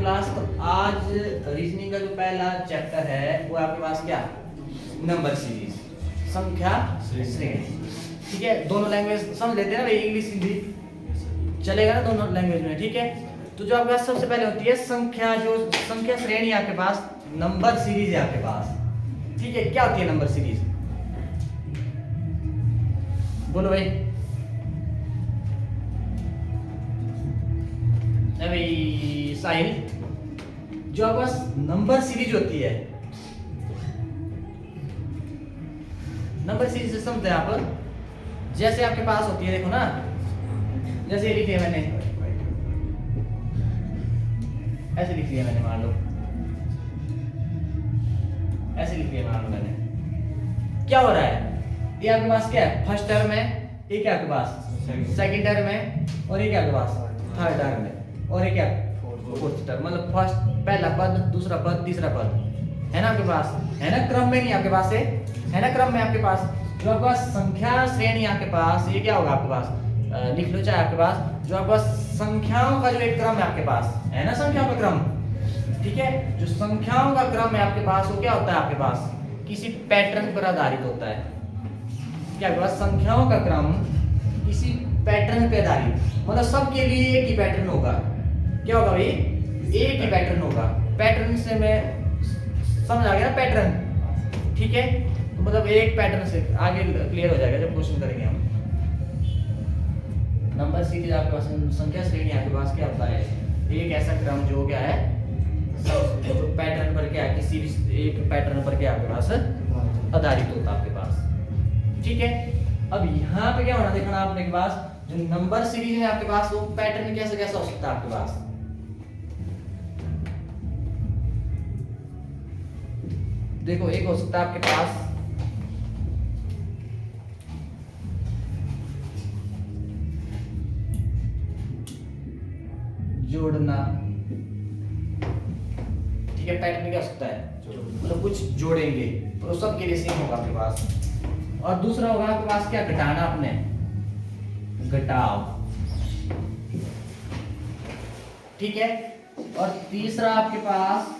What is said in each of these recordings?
Class. तो आज reasoning का जो पहला चैप्टर है वो आपके पास क्या, नंबर सीरीज, संख्या श्रेणी। ठीक है, दोनों लैंग्वेज समझ लेते हैं ना, इंग्लिश हिंदी चलेगा ना दोनों लैंग्वेज में। ठीक है, तो जो आपके पास सबसे पहले होती है संख्या, जो संख्या श्रेणी आपके पास नंबर सीरीज है आपके पास। ठीक है, क्या होती है नंबर सीरीज, बोलो भाई। भाई साहिल, जो आपके पास नंबर सीरीज होती है, नंबर सीरीज से समझते हैं आप, जैसे आपके पास होती है, देखो ना, जैसे ये लिख लिया मैंने, ऐसे लिख लिया मैंने, मान लो ऐसे लिख लिया, मान लो मैंने, क्या हो रहा है, ये आपके पास क्या है, फर्स्ट टर्म है, ये क्या आपके पास सेकंड टर्म है, और ये क्या आपके पास थर्ड टर्म है, और ये क्या फोर्थ टर्म, मतलब फर्स्ट पहला पद, दूसरा पद, तीसरा पद है ना आपके पास, है ना, क्रम में नहीं आपके पास है ना, क्रम में आपके पास। जो आपके पास संख्या श्रेणी आपके पास, ये क्या होगा आपके पास, लिख लो चाहे आपके पास, जो आपके पास संख्याओं का जो एक क्रम है आपके पास, है ना, संख्याओं का क्रम। ठीक है, जो संख्याओं का क्रम है आपके पास, वो क्या होता है आपके पास, किसी पैटर्न पर आधारित होता है। क्या आपके पास संख्याओं का क्रम किसी पैटर्न पे आधारित, मतलब सबके लिए एक ही पैटर्न होगा। क्या होगा भाई, एक ही पैटर्न होगा। पैटर्न से मैं समझ आ गया ना, पैटर्न। ठीक है, तो मतलब एक पैटर्न से आगे क्लियर हो जाएगा जब क्वेश्चन करेंगे हम। नंबर सीरीज आपके पास, संख्या श्रेणी आपके पास क्या होता है, एक ऐसा क्रम जो क्या है, जो पैटर्न पर क्या है, किसी भी एक पैटर्न पर क्या आपके पास आधारित होता है आपके पास। ठीक है, अब यहाँ पे क्या होना देखना आपने के पास, जो नंबर सीरीज है आपके पास, वो पैटर्न कैसे कैसा हो सकता है आपके पास। देखो, एक हो सकता है आपके पास जोड़ना। ठीक है, पैटर्न क्या हो सकता है, मतलब कुछ जोड़ेंगे तो सबके लिए सेम होगा आपके पास। और दूसरा होगा आपके पास क्या, घटाना, आपने घटाव। ठीक है, और तीसरा आपके पास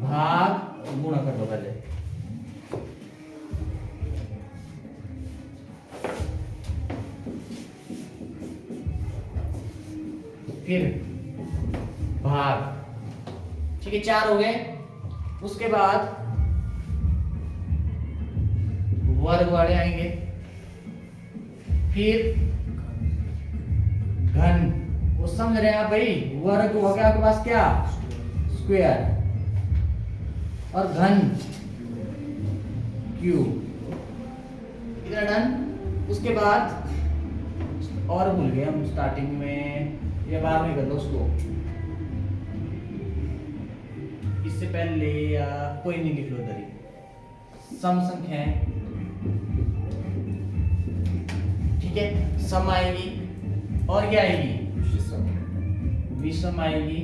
भाग, गुणा कर दो पहले। फिर भाग। ठीक है, चार हो गए। उसके बाद वर्ग वाले आएंगे, फिर घन, वो समझ रहे हैं आप भाई, वर्ग हो गया आपके पास क्या, स्क्वायर, और घन क्यूब। इतना डन। उसके बाद और भूल गए हम स्टार्टिंग में, ये बाद में कर लो उसको, इससे पहले या कोई नहीं, लिख लो इधर ही, सम संख्याएं। ठीक है, सम आएगी, और क्या आएगी, विषम आएगी।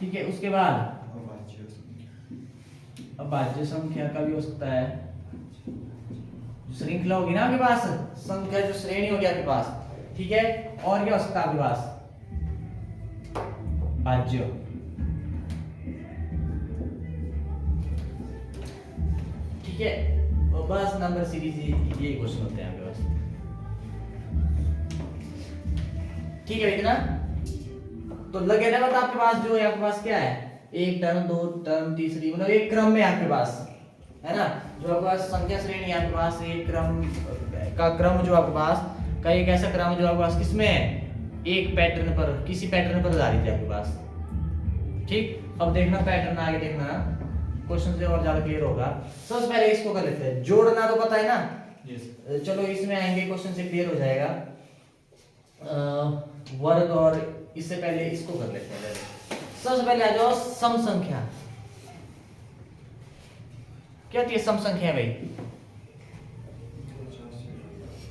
ठीक है, उसके बाद अभाज्य संख्या का भी हो सकता है, श्रृंखला होगी ना आपके पास, संख्या जो श्रेणी होगी आपके पास। ठीक है, और क्या हो सकता है आपके पास, भाज्य। ठीक है, और बस नंबर सीरीज ये क्वेश्चन होते हैं आपके पास। ठीक है इतना तो लगे ना, आपके पास जो है, आपके पास क्या है, एक टर्म, दो टर्म, तीसरी, मतलब एक क्रम में आपके पास है ना, जो आपके पास संख्या श्रेणी आपके पास एक क्रम का क्रम, जो आपके पास का एक ऐसा क्रम जो आपके पास किसमें है, एक पैटर्न पर, किसी पैटर्न पर आधारित है आपके पास। ठीक, अब देखना पैटर्न आगे देखना, क्वेश्चन से और ज्यादा क्लियर होगा। सबसे पहले इसको कर लेते हैं, जोड़ना तो पता है ना। yes. चलो इसमें आएंगे, क्वेश्चन से क्लियर हो जाएगा। वर्ग, और इससे पहले इसको कर लेते हैं। सबसे पहले आ जाओ सम संख्या। क्या होती है सम संख्या भाई,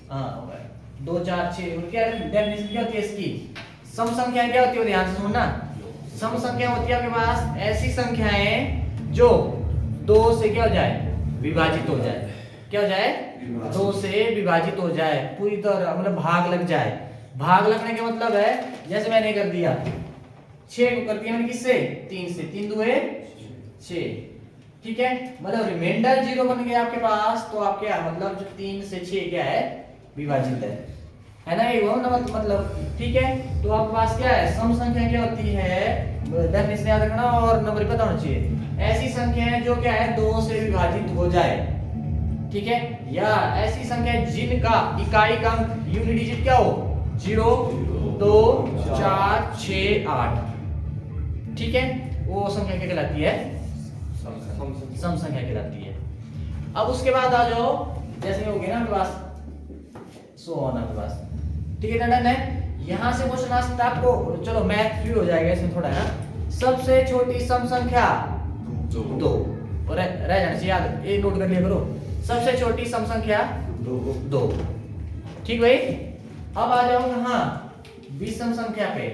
हाँ, 2 4 6, क्या डेफिनेशन क्या होती है इसकी, सम संख्या क्या होती है, ध्यान से सुनना। सम संख्या होती है आपके पास ऐसी संख्याएं जो 2 से क्या हो जाए, विभाजित हो जाए। क्या हो जाए, 2 से विभाजित हो जाए, पूरी तरह मतलब भाग लग जाए। भाग लगने का मतलब है जैसे मैंने कर दिया 6 को कर दिया मैंने किससे 3 से, 3 दुए 6, ठीक है। मतलब रिमाइंडर 0 बन गया आपके पास, तो आप क्या मतलब जो 3 से 6 क्या है विभाजित है ना, ये वो ना मतलब, ठीक है। तो आपके पास क्या है सम संख्या क्या होती है, डेफिनेशन याद रखना और नंबर पता होना चाहिए। ऐसी संख्या है जो क्या है 2 से विभाजित हो जाए, ठीक है, या ऐसी संख्या जिनका इकाई का अंक यूनिट डिजिट क्या हो 0 2 4 6 8, ठीक है, वो संख्या क्या कहलाती है सम संख्या कहलाती है। अब उसके बाद आ जाओ, जैसे हो गया ना आपके पास सो ऑन आपके पास, ठीक है, डन है। यहां से क्वेश्चन आ सकता है आपको, चलो मैथ फ्री हो जाएगा इसमें थोड़ा है ना। सबसे छोटी सम संख्या 2 और रह जाना चाहिए याद, ये नोट कर लिया करो, सबसे छोटी सम संख्या 2, ठीक भाई। अब आ जाओ कहां विषम संख्या पे।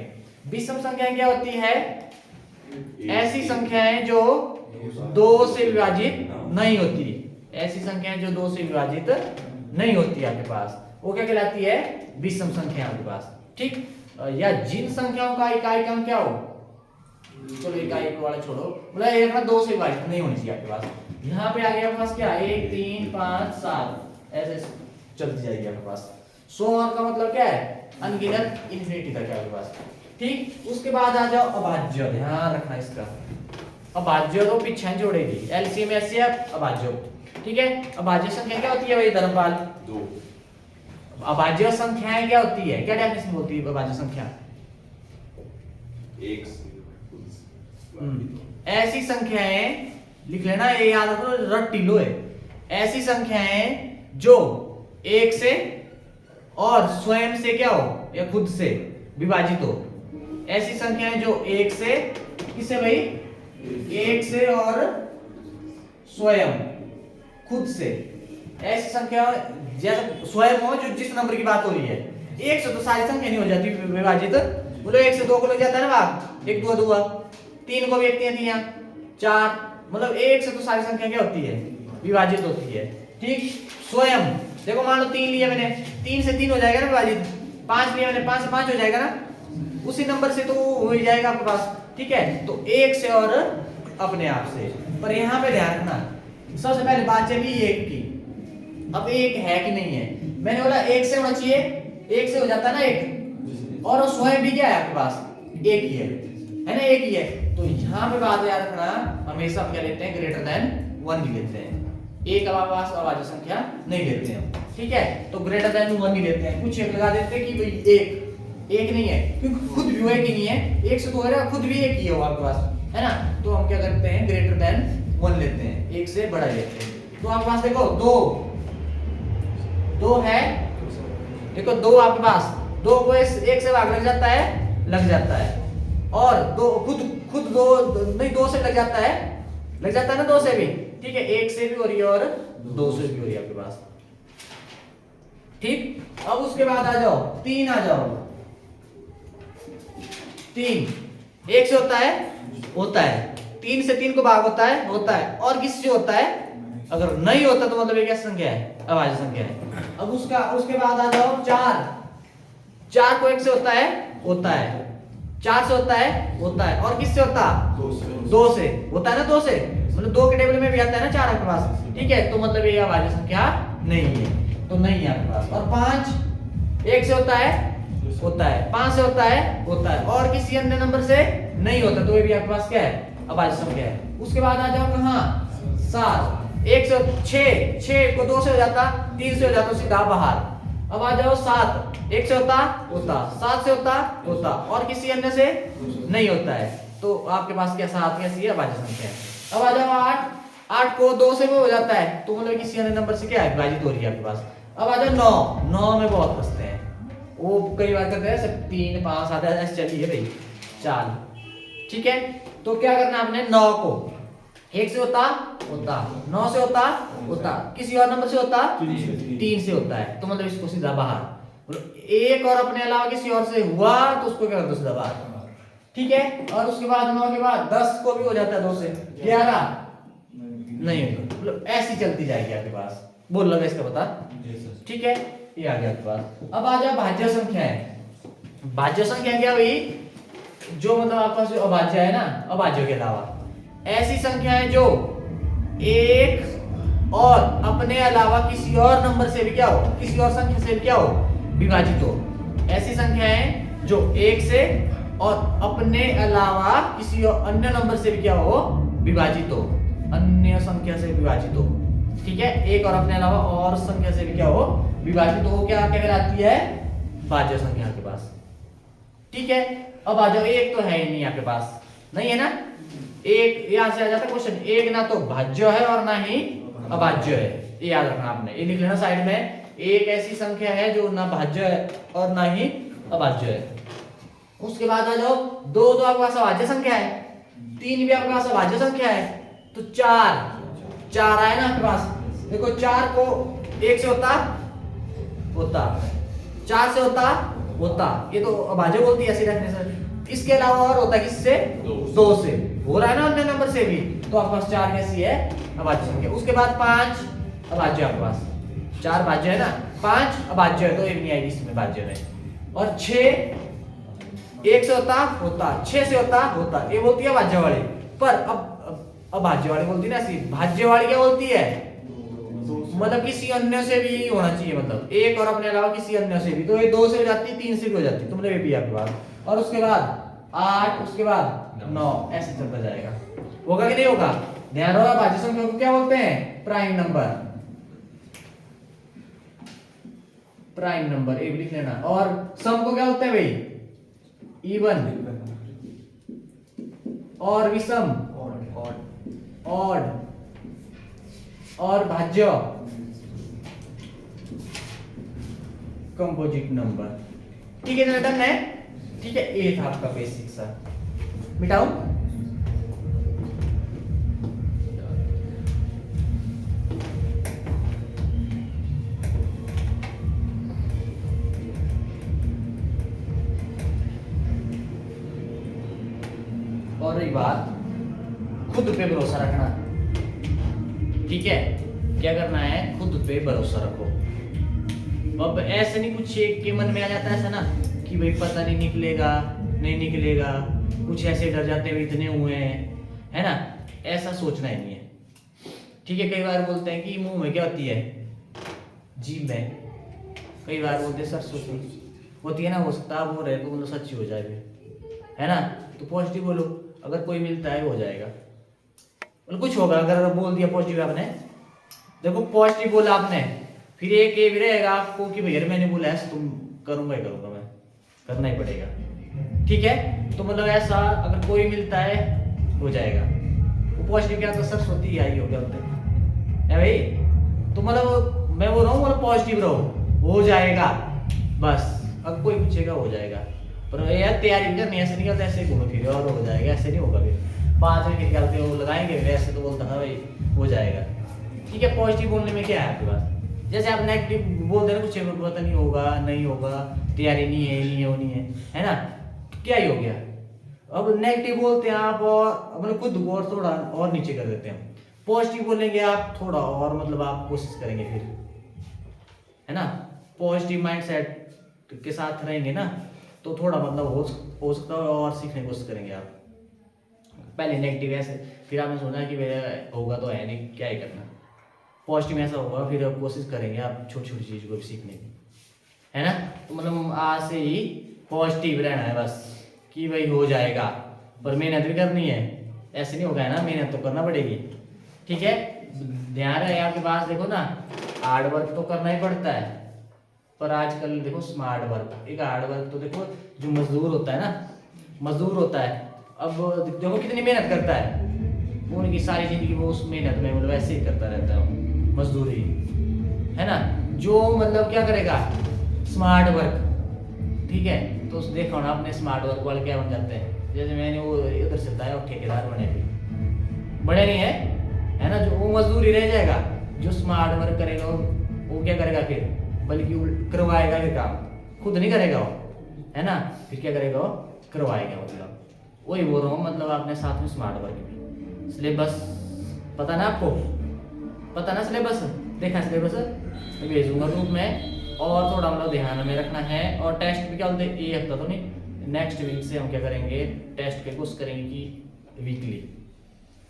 विषम संख्या क्या होती है, ऐसी संख्याएं जो 2 से विभाजित नहीं होती, ऐसी संख्याएं जो 2 से विभाजित नहीं होती आपके पास, वो क्या कहलाती है विषम संख्या आपके पास, ठीक। या जिन संख्याओं का इकाई का अंक क्या हो, चलो इकाई वाला छोड़ो, मतलब एक ना 2 से विभाजित नहीं होनी चाहिए आपके पास। यहाँ पे आ गया आपके पास क्या 1 3 5 7 ऐसे चलती जाएगी आपके पास। सो ऑन का मतलब क्या है अनगिनत, इन्फिनिटी तक है आपके पास, ठीक। उसके बाद आ जाओ अभाज्य, ध्यान रखना इसका, अभाज्य तो पीछे जोड़ेगी, एलसीएम एचसीएफ अभाज्य, ठीक है। अभाज्य संख्या क्या होती है भाई धर्मपाल 2। अभाज्य संख्याएं क्या होती है, क्या डेफिनेशन होती है अभाज्य संख्या, ऐसी संख्याएं लिख लेना, ये याद रखो रट्टी लो है, ऐसी संख्याएं जो 1 से और स्वयं से क्या हो या खुद से विभाजित हो, ऐसी संख्याएं जो 1 से किससे भाई 1 से और स्वयं खुद से, ऐसी संख्या जैसे स्वयं हो जो जिस नंबर की बात हो रही है, 1 से तो सारी संख्या नहीं हो जाती विभाजित, बोलो 1 से 2 को लग जाता है ना भाग, 1 2 2 3 को भी 1 3 3 4, मतलब 1 से तो सारी संख्या क्या होती है विभाजित होती है, ठीक। स्वयं देखो मान लो 3 लिया मैंने, 3 से 3 हो जाएगा ना विभाजित, 5 लिया मैंने 5 से 5 हो जाएगा ना, उसी नंबर से तो हो ही जाएगा आपके पास, ठीक है। तो 1 से और अपने आप से, पर यहाँ पे ध्यान रखना सबसे पहले बात चली 1 की, अब 1 है कि नहीं है, मैंने बोला 1 से होना चाहिए, 1 से हो जाता है ना 1, और स्वयं भी क्या है आपके पास 1 ही है ना, 1 ही है। तो यहाँ पे बात याद रखना, हमेशा हम क्या लेते हैं ग्रेटर देन 1 ही लेते हैं, एक पास अभाज्य संख्या नहीं लेते हैं, ठीक है। तो ग्रेटर देन 1 ही लेते हैं, कुछ एक लगा देते हैं कि भाई 1 नहीं है, क्योंकि खुद भी 1 ही नहीं है, 1 से 2 है ना, खुद भी 1 ही है आपके पास, है ना। तो हम क्या करते हैं ग्रेटर देन 1 लेते हैं, 1 से बड़ा लेते हैं। तो आपके पास देखो 2 है, देखो 2 आपके पास, 2 को 1 से भाग लग जाता है, और 2 खुद 2 नहीं 2 से लग जाता है ना 2 से भी, ठीक है, 1 से भी हो रही है और 2 से भी हो रही है आपके पास, ठीक। अब उसके बाद आ जाओ 3 आ जाओ, 3 1 से होता है, 3 से 3 को भाग होता है, और किससे होता है, अगर नहीं होता तो मतलब ये क्या संख्या है अभाज्य संख्या है। अब उसके बाद आ जाओ 4 को 1 से होता है, 4 से होता है, और किससे होता 2 से होता है ना, 2 से मतलब 2 के टेबल में भी आता है ना 4 आपके पास, ठीक है। तो मतलब ये अभाज्य संख्या नहीं है, तो नहीं है आपके पास। और 5 1 से होता है, 5 से होता है, और किसी अन्य नंबर से नहीं होता, तो ये भी आपके पास क्या है अभाज्य संख्या है। उसके बाद आ जाओ कहां 7, 1 से 6 को 2 से हो जाता, 3 से हो जाता, सीधा बाहर। अब आ जाओ 7 1 से होता, 7 से होता, और किसी अन्य से नहीं होता है, तो आपके पास क्या 7 कैसी है अभाज्य संख्या है। अब आ जाओ 8 को 2 से हो जाता है, तो मतलब किसी अन्य नंबर से क्या है विभाजित हो रही है आपके पास। अब आ जाओ 9 में बहुत फंसते हैं, वो कई बार करते हैं सब 3 5 7 ऐसे चली है भाई चाल, ठीक है। तो क्या करना आपने 9 को 1 से होता, 9 से होता, किसी और नंबर से होता, 3 से होता है, तो मतलब इसको सीधा बाहर, एक और अपने अलावा किसी और से हुआ तो उसको क्या कर दो सीधा बाहर, ठीक है। और उसके बाद 9 के बाद 10 को भी हो जाता है 2 से, 11 नहीं होता, मतलब ऐसी चलती जाएगी आपके पास। बोल लगा इसका बता, ठीक है, ये आ गया आपके पास। अब आ जाए भाज्य संख्या है, भाज्य संख्या क्या हुई, जो मतलब आपके पास अभाज्य है ना, अभाज्य के अलावा ऐसी संख्या है जो एक और अपने अलावा किसी और नंबर से भी क्या हो, किसी और संख्या से भी क्या हो, विभाजित हो। ऐसी संख्या है जो एक से और अपने अलावा किसी और अन्य नंबर से भी क्या हो, विभाजित हो, अन्य संख्या से विभाजित हो। ठीक है, एक और अपने अलावा और संख्या से भी क्या हो, विभाजित हो, क्या कहलाती है, भाज्य संख्या के पास। ठीक है, अब आ जाओ, एक तो है ही नहीं आपके पास, नहीं है ना, एक यहां से आ जाता क्वेश्चन, एक ना तो भाज्य है और ना ही अभाज्य है, ये याद रखना आपने, ये लिख लेना साइड में, एक ऐसी संख्या है जो ना भाज्य है और ना ही अभाज्य है। उसके बाद आ जाओ, दो तो आपके पास अभाज्य संख्या है, तीन भी आपके पास अभाज्य संख्या है, तो चार, चार आए ना आपके पास, देखो चार को एक से होता, चार से होता, ये तो अभाज्य बोलती है ऐसी डेफिनेशन। इसके अलावा और होता किससे, दो से, हो रहा है ना अन्य नंबर से भी, तो आपके पास चार कैसी है, अभाज्य संख्या। उसके बाद पांच अभाज्य, आपके पास चार भाज्य है ना, पांच अभाज्य है, तो एक नहीं आएगी इसमें भाज्य में। और छह एक से होता, छह से होता, ये बोलती है भाज्य वाली, पर अब अभाज्य वाली बोलती है ना ऐसी, भाज्य वाली क्या बोलती है, मतलब किसी अन्य से भी होना चाहिए, मतलब एक और अपने अलावा किसी अन्य से भी, तो ये दो से हो जाती है, तीन से भी हो जाती है, तुमने ये भी आपके पास। और उसके बाद आठ, उसके बाद नौ, ऐसे चलता जाएगा, होगा कि नहीं होगा, ध्यान रखो, भाज्य संख्या को क्या बोलते हैं, प्राइम नंबर, प्राइम नंबर, एक लिख लेना। और सम को क्या बोलते हैं भाई, इवन, और विषम, ऑड, और भाज्य कंपोजिट नंबर। ठीक है, डन है। ठीक है, ये था आपका बेसिक सा, मिटाऊं, और एक बात, खुद पे भरोसा रखना। ठीक है, क्या करना है, खुद पे भरोसा रखो। अब ऐसे नहीं कुछ एक के मन में आ जाता है ऐसा ना कि भाई पता नहीं निकलेगा, नहीं निकलेगा, कुछ ऐसे डर जाते हैं इतने हुए हैं, है ना, ऐसा सोचना ही नहीं है। ठीक है, कई बार बोलते हैं कि मुंह में क्या होती है, जीभ में, कई बार बोलते हैं सरसों होती है ना, हो सकता है वो रहे तो मतलब सच्ची हो जाए, है ना, तो पॉजिटिव बोलो, अगर कोई मिलता है हो जाएगा, मतलब कुछ होगा। अगर बोल दिया पॉजिटिव आपने, देखो पॉजिटिव बोला आपने, फिर एक ये भी रहेगा आपको कि भैया मैंने बोला है तुम करूंगा ही करूंगा, मैं करना ही पड़ेगा। ठीक है, तो मतलब ऐसा अगर कोई मिलता है हो जाएगा, वो पॉजिटिव क्या तो सरस्वती ही आई हो गया होते है भाई, तो मतलब मैं बोल रहा हूँ मतलब पॉजिटिव रहो, हो जाएगा बस, अब कोई पूछेगा हो जाएगा, पर यार तैयारी भी करनी, ऐसे नहीं करते ऐसे घूमे फिरे और हो जाएगा, ऐसे नहीं होगा। फिर 5 मिनट निकालते हो लगाएंगे, ऐसे तो बोलता था भाई हो जाएगा। ठीक है, पॉजिटिव बोलने में क्या है आपके पास, जैसे आप नेगेटिव बोल दे रहे कुछ पता नहीं होगा, नहीं होगा, तैयारी नहीं है, नहीं होनी है ना, तो क्या ही हो गया। अब नेगेटिव बोलते हैं आप और मतलब खुद को और थोड़ा और नीचे कर देते हैं, पॉजिटिव बोलेंगे आप थोड़ा और मतलब आप कोशिश करेंगे फिर, है ना, पॉजिटिव माइंडसेट के साथ रहेंगे ना, तो थोड़ा मतलब हो सकता है और सीखने की कोशिश करेंगे आप। पहले नेगेटिव ऐसे, फिर आपने सोचा कि होगा तो है नहीं, क्या ही करना, पॉजिटिव ऐसा होगा, फिर आप कोशिश करेंगे आप छोटी छोटी चीज़ को भी सीखने की, है ना। तो मतलब आज से ही पॉजिटिव रहना है बस, कि भाई हो जाएगा, पर मेहनत भी करनी है, ऐसे नहीं होगा, है ना, मेहनत तो करना पड़ेगी। ठीक है, ध्यान रहे आपके पास, देखो ना हार्ड वर्क तो करना ही पड़ता है, पर आजकल देखो स्मार्ट वर्क, एक हार्ड वर्क तो देखो जो मजदूर होता है ना, मजदूर होता है, अब देखो कितनी मेहनत करता है, वो उनकी सारी जिंदगी वो उस मेहनत में मतलब ऐसे ही करता रहता है, मजदूरी, है ना। जो मतलब क्या करेगा, स्मार्ट वर्क, ठीक है, तो देखो ना अपने स्मार्ट वर्क वाले क्या बन जाते हैं, जैसे मैंने वो इधर से बताया, ठेकेदार बने, भी बड़े नहीं है ना, जो वो मजदूरी रह जाएगा, जो स्मार्ट वर्क करेगा वो क्या करेगा फिर, बल्कि करवाएगा फिर काम, खुद नहीं करेगा वो, है ना, फिर क्या करेगा वो करवाएगा, मतलब वही बोल रहा हूँ, मतलब आपने साथ में स्मार्ट वर्क भी, सिलेबस पता ना आपको, पता ना सिलेबस, देखा सिलेबस भेजूंगा ग्रुप में, और थोड़ा मतलब ध्यान में रखना है। और टेस्ट भी क्या बोलते हैं, ये हफ्ता तो नहीं, नेक्स्ट वीक से हम क्या करेंगे, टेस्ट के कोर्स करेंगे कि वीकली,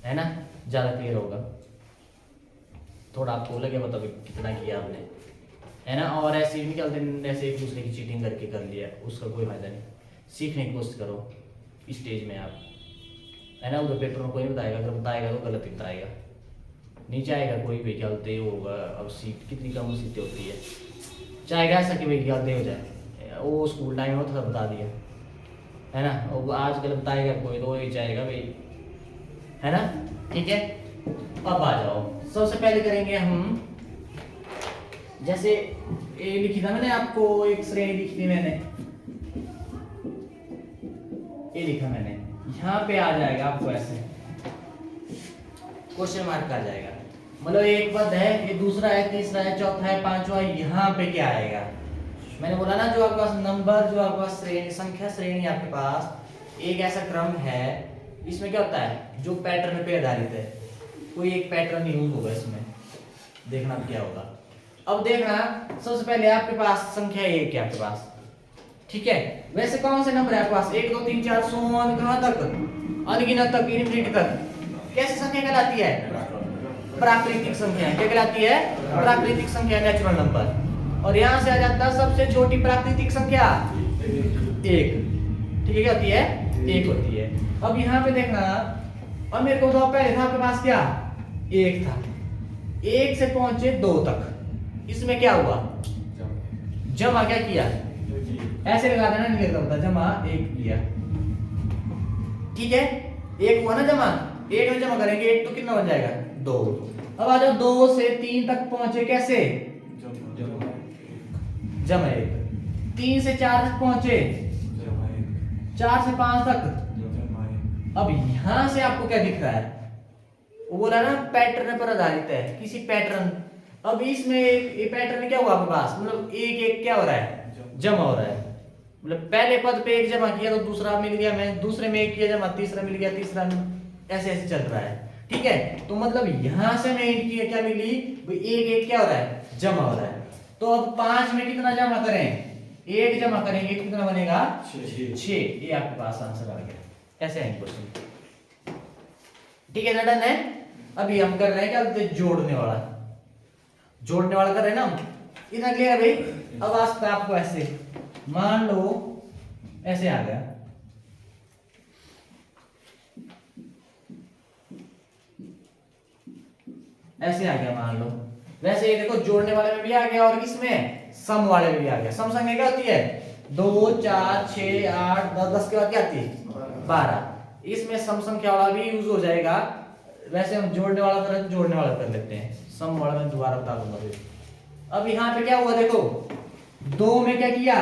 है ना, ज़्यादा क्लियर होगा। थोड़ा आपको लगे मतलब कितना किया आपने, है ना। और ऐसे ही क्या बोलते हैं, ऐसे एक दूसरे की चीटिंग करके कर लिया, उसका कोई फायदा नहीं। सीखने की कोशिश करो इस स्टेज में आप, है ना। उधर पेपर में कोई नहीं बताएगा, अगर बताएगा तो गलत ही बताएगा, नीचे आएगा कोई भी क्या बोलते होगा। अब सीट कितनी कम सीटें होती है, चाहेगा ऐसा कि भाई क्या हो जाए, वो स्कूल टाइम में तो सब बता दिया, है ना। और आजकल बताएगा कोई तो वही चाहेगा भाई, है ना। ठीक है, अब आ जाओ। सबसे पहले करेंगे हम, जैसे ये लिखी था मैंने आपको, एक श्रेणी लिखी थी मैंने, ये लिखा मैंने, यहाँ पे आ जाएगा आपको ऐसे क्वेश्चन मार्क आ जाएगा। मतलब एक पद है, ये दूसरा है, तीसरा है, चौथा है, पांचवा, यहाँ पे क्या आएगा। मैंने बोला ना, जो आपके पास नंबर, जो आपके पास श्रेणी, संख्या श्रेणी, आपके पास एक ऐसा क्रम है, इसमें क्या होता है, जो पैटर्न पे आधारित है, कोई एक पैटर्न यूज होगा इसमें, देखना क्या होगा। अब देखना, सबसे पहले आपके पास संख्या एक है आपके पास, ठीक है। वैसे कौन से नंबर है आपके पास, 1 2 3 4 सोन कहां तक, अनगिनत तक, इनफिनिटी तक, कैसी संख्या कहलाती है, प्राकृतिक संख्या। क्या कहलाती है, प्राकृतिक संख्या, नेचुरल नंबर। और यहां से आ जाता है सबसे छोटी प्राकृतिक संख्या 1, ठीक है, क्या होती है, 1 होती है। अब यहाँ पे देखना, अब मेरे को बताओ, पहले था आपके पास क्या, 1 था, 1 से पहुंचे 2 तक, इसमें क्या हुआ, जमा क्या किया, ऐसे लगा देना, नहीं लगता होता, जमा 1 किया, ठीक है, 1 हुआ ना जमा, 1 में जमा करेंगे 1 तो कितना बन जाएगा, 2। अब आ जाओ 2 से 3 तक पहुंचे, कैसे, जमा 1। 3 से 4 तक पहुंचे, 4 से 5 तक। अब यहां से आपको क्या दिख रहा है, वो बोला ना पैटर्न पर आधारित है, किसी पैटर्न। अब इसमें ये पैटर्न क्या हुआ आपके पास, मतलब एक एक क्या हो रहा है, जमा हो रहा है। मतलब पहले पद पे 1 जमा किया तो दूसरा मिल गया, मैं दूसरे में 1 किया जमा, तीसरा मिल गया, तीसरा ऐसे ऐसे चल रहा है, ठीक है। तो मतलब यहां से मैं इनकी क्या मिली, एक एक क्या हो रहा है, जमा हो रहा है। तो अब 5 में कितना जमा करें, 1 जमा करेंगे, कितना बनेगा, 6। ये आपके पास आंसर आ गया, ऐसे है क्वेश्चन, ठीक है ना, डन है। अभी हम कर रहे हैं क्या, जोड़ने वाला, जोड़ने वाला कर रहे हैं ना हम, इतना क्लियर है भाई। अब आज आपको ऐसे मान लो, ऐसे आ गया, ऐसे आ गया मान लो। वैसे ये देखो, जोड़ने वाले में भी आ गया और किसमें, सम वाले में भी आ गया। सम संख्या क्या होती है, 2 4 6 8 10, 10 के बाद क्या आती है, 12। इसमें सम संख्या वाला भी यूज हो जाएगा। वैसे हम जोड़ने वाला कर रहे हैं, जोड़ने वाला कर लेते हैं, सम वाला मैं दोबारा बता दूंगा फिर। अब यहाँ पे क्या हुआ, देखो 2 में क्या किया,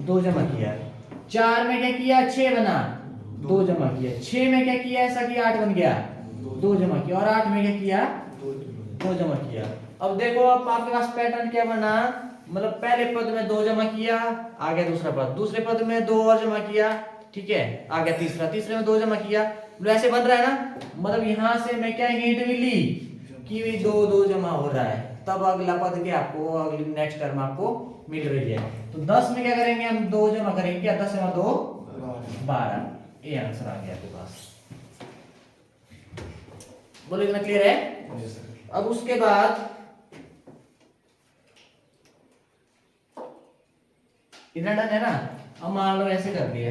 2 जमा किया, 4 में क्या किया, 6 बना, 2 जमा किया, 6 में क्या किया, ऐसा कि 8 बन गया, 2 जमा किया, और 8 में क्या किया, 2 जमा किया। अब देखो, अब आपके पास पैटर्न क्या बना, मतलब पहले पद में 2 जमा किया, आ गया दूसरा पद, दूसरे पद में 2 और जमा किया, ठीक है, आ गया तीसरा, तीसरे में 2 जमा किया, ऐसे बन रहा है ना। मतलब यहां से मैं क्या हिंट मिली कि 2 2 जमा हो रहा है, तब अगला पद क्या आपको, अगली नेक्स्ट टर्म आपको मिल रही है। तो 10 में क्या करेंगे हम, 2 जमा करेंगे, क्या 10 में 2 12, ये आंसर आ गया आपके पास। बोलो इतना क्लियर है। अब उसके बाद इतना डन है ना। अब मान लो ऐसे कर दिया,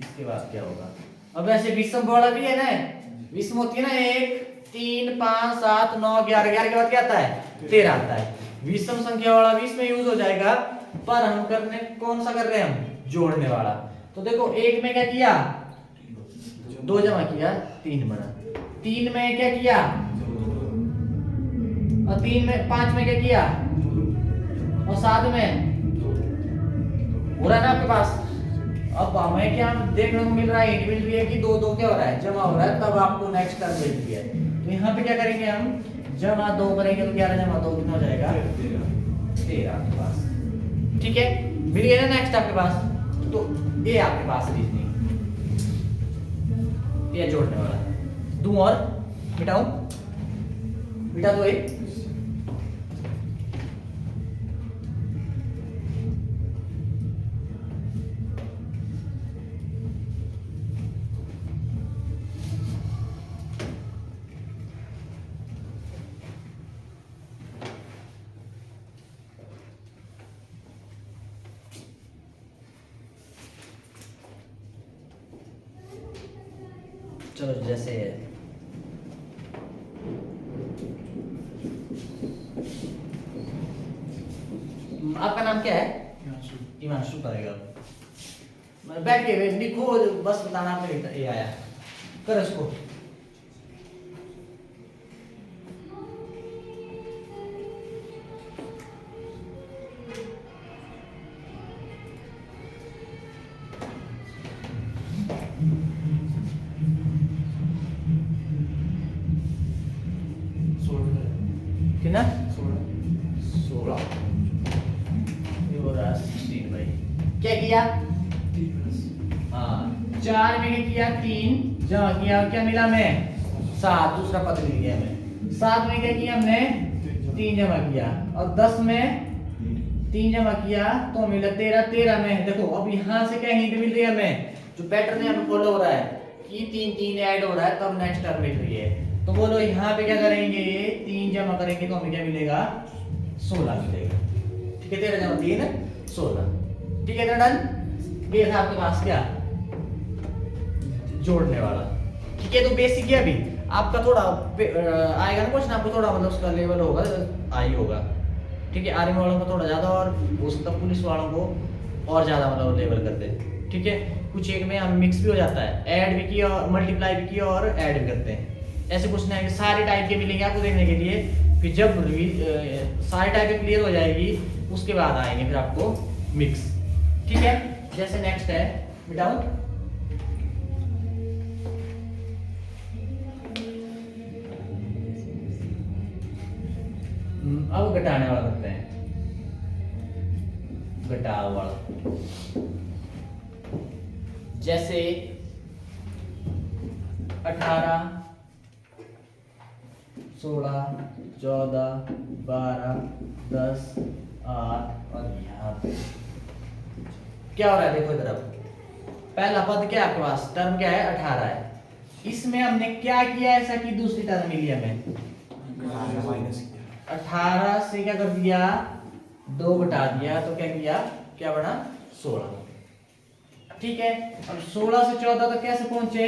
इसके बाद क्या होगा, अब ऐसे विषम वाला भी है ना, विषम होती है ना, 1 3 5 7 9 11, 11 के बाद क्या आता है, 13 आता है। विषम संख्या वाला भी इसमें यूज हो जाएगा, पर हम करने कौन सा कर रहे हैं, हम जोड़ने वाला। तो देखो 1 में क्या किया, 2 जमा किया, 3 बना, 3 में क्या किया, और 3 में 5 में क्या किया, और 7 में हो रहा है ना आपके पास। अब हमें क्या देखने को मिल रहा है, मिल रही है कि 2 2 क्या हो रहा है, जमा हो रहा है, तब आपको नेक्स्ट टर्म मिल रही है। तो यहाँ पे क्या करेंगे हम, जमा 2 करेंगे तो 11 जमा 2 कितना हो जाएगा, 13 आपके पास, ठीक है, मिल गया ना नेक्स्ट आपके पास। तो ये आपके पास रीजनिंग, ये जोड़ने वाला। दूं और मिटाऊं, मिटा दो एक। चलो जैसे आपका नाम क्या है? हिमांशु करेगा। बैठ के लिखो, बस बताना आपने ये आया कर उसको। कितना? 16 भाई। क्या किया? हाँ 4 में क्या किया? 3 जमा किया, क्या मिला में? 7, दूसरा पद मिल गया में। 7 में क्या किया हमने? 3 जमा किया, और 10 में 3 जमा किया तो मिला 13। 13 में देखो अब यहाँ से क्या हिंट मिल रही है हमें, जो पैटर्न यहाँ पे फॉलो हो रहा है कि 3 3 ऐड हो रहा है तब नेक्स्ट टर्म मिल रही है। तो बोलो यहाँ पे क्या करेंगे? 3 जमा करेंगे तो हमें क्या मिलेगा? 16 मिलेगा। ठीक है, 13 जमा 3 16। ठीक है, डन। ये था आपके पास क्या? जोड़ने वाला। ठीक है, तो बेसिक है। अभी आपका थोड़ा आएगा ना क्वेश्चन, आपको थोड़ा मतलब उसका लेवल होगा आई होगा। ठीक है, आर्मी वालों को थोड़ा ज्यादा, और हो सकता पुलिस वालों को और ज्यादा मतलब लेवल कर दे। ठीक है, कुछ एक में हम मिक्स भी हो जाता है, ऐड भी किया और मल्टीप्लाई भी किया और ऐड भी करते हैं। ऐसे क्वेश्चन आएंगे, सारे टाइप के मिलेंगे आपको देखने के लिए। फिर जब सारे टाइप क्लियर हो जाएगी उसके बाद आएंगे फिर आपको मिक्स। ठीक है, जैसे नेक्स्ट है मिटाओ। अब घटाने वाला करते हैं, घटाव वाला। जैसे 18 16 14 12 10 8 और यहाँ पे क्या हो रहा है? देखो इधर, अब पहला पद क्या है आपके पास? टर्म क्या है? 18 है। इसमें हमने क्या किया ऐसा कि दूसरी टर्म मिली हमें? 18 से क्या कर दिया? 2 घटा दिया तो क्या किया? क्या बना? 16। ठीक है, अब 16 से 14 तक कैसे पहुंचे?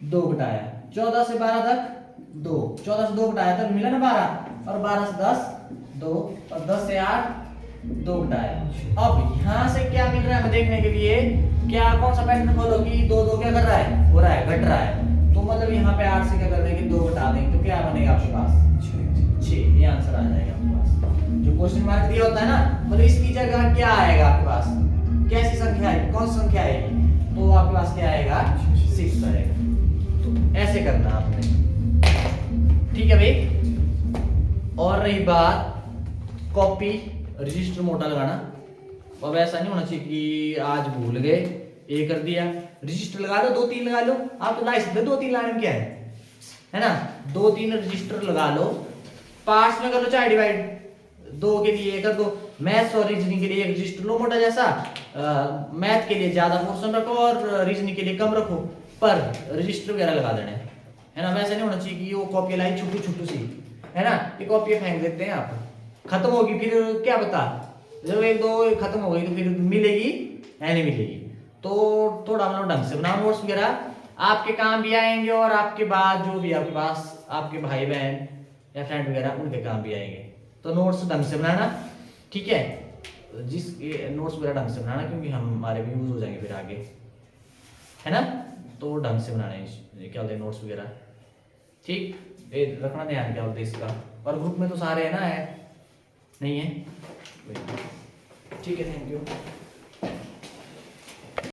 2 घटाया। 14 से 12 तक 2, 14 से 2 घटाया तब मिला ना 12, और 12 से 10 2, और 10 से 8 2 घटाया। अब यहाँ से क्या मिल रहा है हमें देखने के लिए? क्या कौन सा पैटर्न फॉलो की? 2 2 क्या कर रहा है? हो रहा है, घट रहा है। तो मतलब यहाँ पे 8 से क्या कर देंगे? 2 घटा देंगे तो क्या बनेगा आपके पास? 6। ये आंसर आ जाएगा आपके पास। जो क्वेश्चन मार्क दिया होता है ना, मतलब इसकी जगह क्या आएगा आपके पास? कैसी संख्या आएगी? कौन सी संख्या आएगी? तो आपके पास क्या आएगा? 6 आएगा। तो ऐसे करना आपने। ठीक है भाई। और रही बात कॉपी रजिस्टर मोटा लगाना, अब ऐसा नहीं होना चाहिए कि आज भूल गए ये कर दिया। रजिस्टर लगा लो, 2 3 लगा लो। आप तो ला सकते 2 3 लाने में क्या है ना? 2 3 रजिस्टर लगा लो, पार्ट्स में कर लो, चाहे डिवाइड 2 के लिए कर दो। मैथ्स और रीजनिंग के लिए एक रजिस्टर लो मोटा जैसा, मैथ के लिए ज्यादा पोर्शन रखो और रीजनिंग के लिए कम रखो, पर रजिस्टर वगैरह लगा देने, है ना? वैसे नहीं होना चाहिए कि वो कॉपी लाई छोटू छोटू सी, है ना? ये कॉपी फेंक देते हैं, आप खत्म होगी फिर क्या बता, जब 1 2 खत्म हो गई तो फिर मिलेगी या नहीं मिलेगी। तो थोड़ा मतलब ढंग से बनाओ नोट्स वगैरह, आपके काम भी आएंगे और आपके बाद जो भी आपके पास आपके भाई बहन या फ्रेंड वगैरह उनके काम भी आएंगे। तो नोट्स ढंग से बनाना, ठीक है? जिस नोट्स वगैरह ढंग से बनाना, क्योंकि हम हमारे भी यूज हो जाएंगे फिर आगे, है ना? तो ढंग से बनाना है क्या बोलते हैं नोट्स वगैरह, ठीक? रखना ध्यान क्या बोलते हैं इसका। और ग्रुप में तो सारे है ना, है नहीं है? ठीक है, थैंक यू।